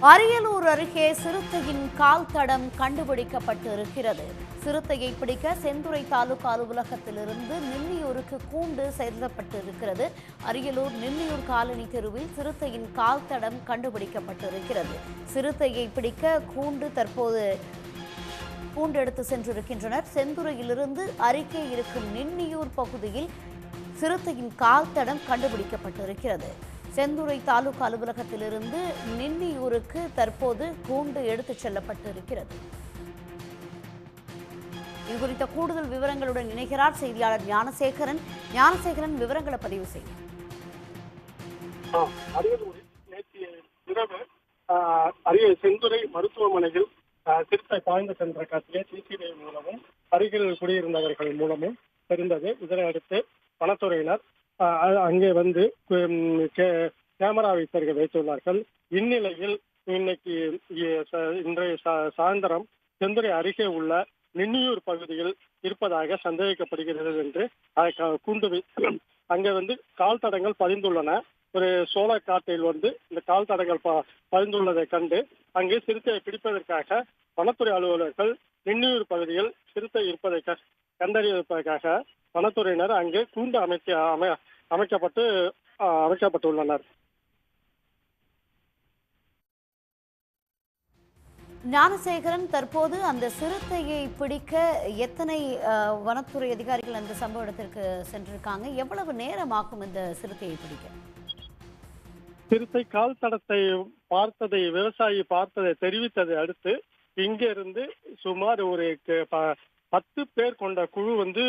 அரியலூர் அருகே சிறுத்தையின் கால் தடம் கண்டுபிடிக்கப்பட்டு இருக்கிறது. சிறுத்தையை பிடிக்க செந்துறை தாலுகா அலுவலகத்திலிருந்து நின்னியூருக்கு கூண்டு செலுத்தப்பட்டு இருக்கிறது. அரியலூர் நின்னியூர் காலனி தெருவில் சிறுத்தையின் கால் தடம் கண்டுபிடிக்கப்பட்டிருக்கிறது. சிறுத்தையை பிடிக்க கூண்டு எடுத்து சென்றிருக்கின்றனர். செந்துறையிலிருந்து அருகே இருக்கும் நின்னியூர் பகுதியில் சிறுத்தையின் கால் தடம் கண்டுபிடிக்கப்பட்டிருக்கிறது. செந்துறை தாலுகா அலுவலகத்திலிருந்து நின்னியூருக்கு தற்போது கூண்டு எடுத்துச் செல்லப்பட்டிருக்கிறது. இது குறித்த கூடுதல் விவரங்களுடன் இணைகிறார் செய்தியாளர் ஞானசேகரன். ஞானசேகரன், விவரங்களை பதிவு செய்யும். அரியலூரில் நேற்று இரவு செந்துறை மருத்துவமனையில் சிறுத்தை பாய்ந்து சென்ற காட்சியை சிசிடிவி மூலமும் அருகில் குடியிருந்தவர்கள் மூலமும் தெரிந்தது. இதனையடுத்து வனத்துறையினர் அங்கே வந்து கேமரா வைத்தர்கள் வைத்துள்ளார்கள். இந்நிலையில் இன்றைய சாயந்தரம் செந்துறை அருகே உள்ள நின்னியூர் பகுதியில் இருப்பதாக சந்தேகிக்கப்படுகிறது என்று அங்கே வந்து கால் தடங்கள் பதிந்துள்ளன. ஒரு சோளக்காட்டில் வந்து இந்த கால் தடங்கள் பதிந்துள்ளதை கண்டு அங்கே சிறுத்தையை பிடிப்பதற்காக வனத்துறை அலுவலர்கள் நின்னியூர் பகுதியில் சிறுத்தை இருப்பதை கண்டறிவதற்காக வனத்துறையினர் அங்கே கூண்டு அமைக்கப்பட்டுள்ளனர். ஞானசேகரன், தற்போது அந்த சிறுத்தையை பிடிக்க எத்தனை வனத்துறை அதிகாரிகள் அந்த சம்பவ இடத்திற்கு சென்றிருக்காங்க? எவ்வளவு நேரமாகும் இந்த சிறுத்தையை பிடிக்க? சிறுத்தை கால் தடத்தை விவசாயி பார்த்ததை தெரிவித்ததை அடுத்து இங்கிருந்து சுமார் ஒரு 10 பேர் கொண்ட குழு வந்து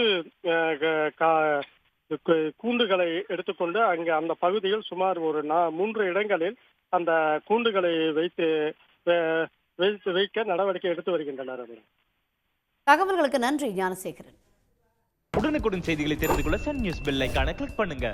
கூண்டுகளை எடுத்துக்கொண்டு அங்கே அந்த பகுதியில் சுமார் ஒரு 3 இடங்களில் அந்த கூண்டுகளை வைக்க நடவடிக்கை எடுத்து வருகின்றனர். தகவல்களுக்கு நன்றி ஞானசேகரன். உடனுக்குடன் செய்திகளை தெரிந்து கொள்ள சன் நியூஸ் பெல் ஐகானை கிளிக் பண்ணுங்க.